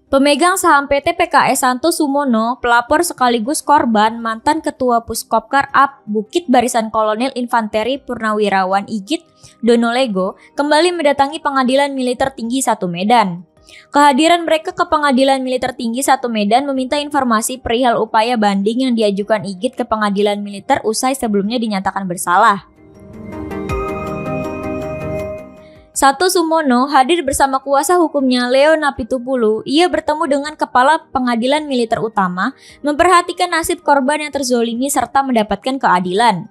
Pemegang saham PT PKS Santo Sumono, pelapor sekaligus korban mantan Ketua Puskopkar AP Bukit Barisan Kolonel Infanteri Purnawirawan Igit Donolego kembali mendatangi Pengadilan Militer Tinggi 1 Medan. Kehadiran mereka ke Pengadilan Militer Tinggi 1 Medan meminta informasi perihal upaya banding yang diajukan Igit ke Pengadilan Militer usai sebelumnya dinyatakan bersalah. Santo Sumono hadir bersama kuasa hukumnya Leo Napitupulu. Ia bertemu dengan Kepala Pengadilan Militer Utama, memperhatikan nasib korban yang terzolimi serta mendapatkan keadilan.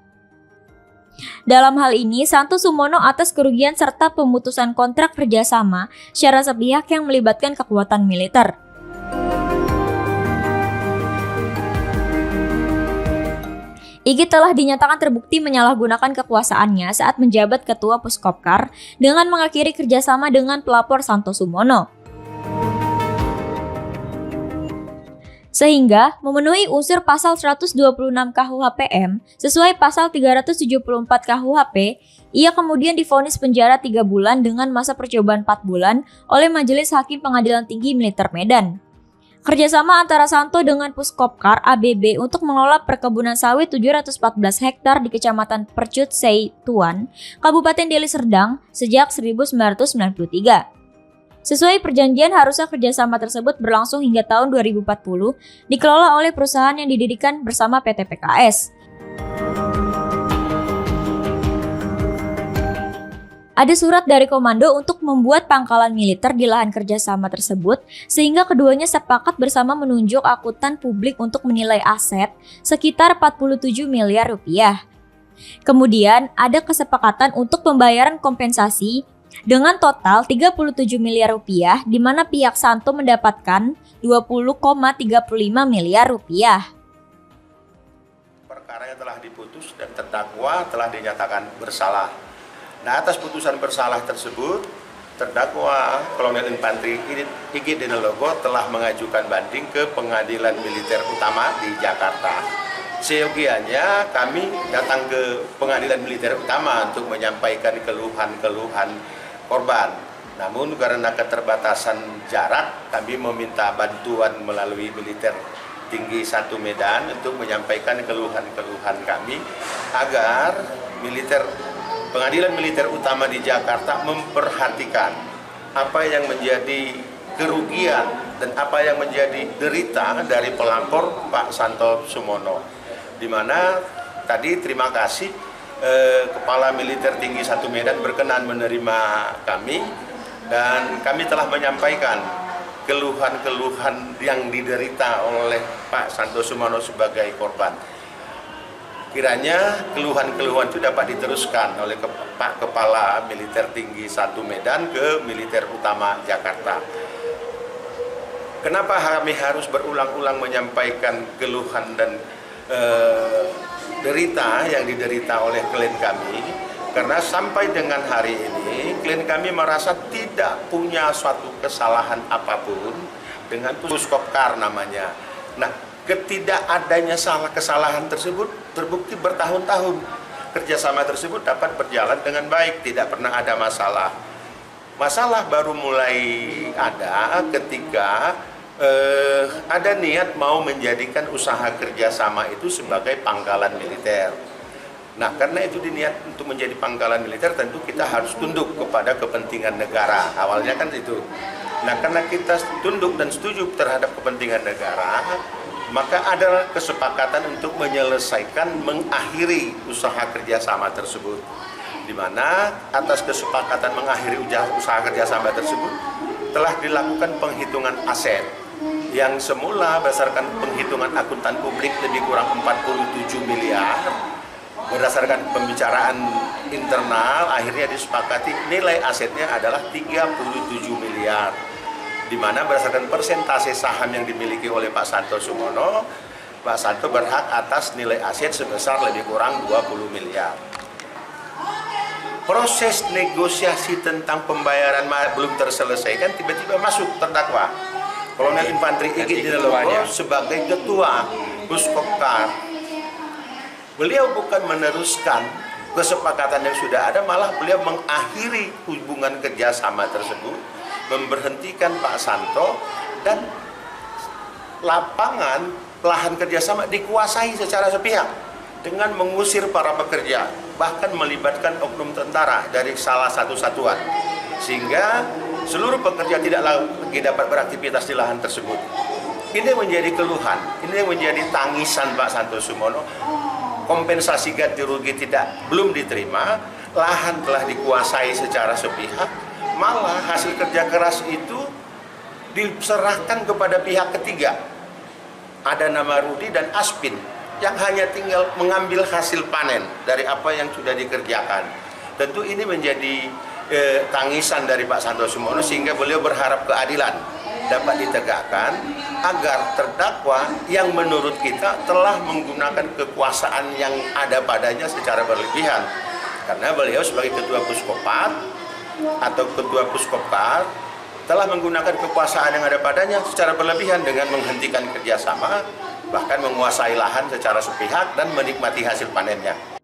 Dalam hal ini, Santo Sumono atas kerugian serta pemutusan kontrak kerjasama secara sepihak yang melibatkan kekuatan militer. Igit telah dinyatakan terbukti menyalahgunakan kekuasaannya saat menjabat Ketua Puskopkar dengan mengakhiri kerjasama dengan pelapor Santo Sumono. Sehingga memenuhi unsur pasal 126 KUHPM sesuai pasal 374 KUHP, ia kemudian divonis penjara 3 bulan dengan masa percobaan 4 bulan oleh Majelis Hakim Pengadilan Tinggi Militer Medan. Kerjasama antara Santo dengan Puskopkar ABB untuk mengelola perkebunan sawit 714 hektar di Kecamatan Percut Seituan, Kabupaten Deli Serdang sejak 1993. Sesuai perjanjian, harusnya kerjasama tersebut berlangsung hingga tahun 2040, dikelola oleh perusahaan yang didirikan bersama PT PKS. Ada surat dari komando untuk membuat pangkalan militer di lahan kerjasama tersebut, sehingga keduanya sepakat bersama menunjuk akuntan publik untuk menilai aset sekitar 47 miliar rupiah. Kemudian ada kesepakatan untuk pembayaran kompensasi dengan total 37 miliar rupiah, di mana pihak Santo mendapatkan 20,35 miliar rupiah. Perkara yang telah diputus dan terdakwa telah dinyatakan bersalah. Nah, atas putusan bersalah tersebut, terdakwa Kolonel Infanteri Igit Donolego telah mengajukan banding ke Pengadilan Militer Utama di Jakarta. Seyogianya kami datang ke Pengadilan Militer Utama untuk menyampaikan keluhan-keluhan korban. Namun karena keterbatasan jarak, kami meminta bantuan melalui Militer Tinggi 1 Medan untuk menyampaikan keluhan-keluhan kami agar Pengadilan Militer Utama di Jakarta memperhatikan apa yang menjadi kerugian dan apa yang menjadi derita dari pelapor Pak Santo Sumono. Di mana tadi terima kasih Kepala Militer Tinggi 1 Medan berkenan menerima kami, dan kami telah menyampaikan keluhan-keluhan yang diderita oleh Pak Santo Sumono sebagai korban. Kiranya keluhan-keluhan itu dapat diteruskan oleh Pak Kepala Militer Tinggi 1 Medan ke Militer Utama Jakarta. Kenapa kami harus berulang-ulang menyampaikan keluhan dan derita yang diderita oleh klien kami? Karena sampai dengan hari ini klien kami merasa tidak punya suatu kesalahan apapun dengan Puskopkar namanya. Nah, ketidakadanya kesalahan tersebut terbukti bertahun-tahun. Kerjasama tersebut dapat berjalan dengan baik, tidak pernah ada masalah. Masalah baru mulai ada ketika ada niat mau menjadikan usaha kerjasama itu sebagai pangkalan militer. Nah, karena itu diniat untuk menjadi pangkalan militer, tentu kita harus tunduk kepada kepentingan negara. Awalnya kan itu. Nah, karena kita tunduk dan setuju terhadap kepentingan negara, maka ada kesepakatan untuk menyelesaikan, mengakhiri usaha kerjasama tersebut. Di mana atas kesepakatan mengakhiri usaha kerjasama tersebut telah dilakukan penghitungan aset yang semula berdasarkan penghitungan akuntan publik lebih kurang 47 miliar. Berdasarkan pembicaraan internal, akhirnya disepakati nilai asetnya adalah 37 miliar. Di mana berdasarkan persentase saham yang dimiliki oleh Pak Santo Sumono, Pak Santo berhak atas nilai aset sebesar lebih kurang 20 miliar. Proses negosiasi tentang pembayaran belum terselesaikan, tiba-tiba masuk terdakwa Kolonel Infanteri Igit Donolego sebagai ketua Puskopkar. Beliau bukan meneruskan kesepakatan yang sudah ada, malah beliau mengakhiri hubungan kerjasama tersebut, memberhentikan Pak Santo dan lapangan lahan kerjasama dikuasai secara sepihak dengan mengusir para pekerja, bahkan melibatkan oknum tentara dari salah satu satuan, sehingga seluruh pekerja tidak lagi dapat beraktivitas di lahan tersebut. Ini menjadi keluhan, ini menjadi tangisan Pak Santosomono. Kompensasi ganti rugi belum diterima, lahan telah dikuasai secara sepihak, malah hasil kerja keras itu diserahkan kepada pihak ketiga. Ada nama Rudi dan Aspin yang hanya tinggal mengambil hasil panen dari apa yang sudah dikerjakan. Tentu ini menjadi tangisan dari Pak Santosomono, sehingga beliau berharap keadilan dapat ditegakkan agar terdakwa yang menurut kita telah menggunakan kekuasaan yang ada padanya secara berlebihan. Karena beliau sebagai ketua Puskopat atau ketua Puskopkar telah menggunakan kekuasaan yang ada padanya secara berlebihan dengan menghentikan kerjasama, bahkan menguasai lahan secara sepihak dan menikmati hasil panennya.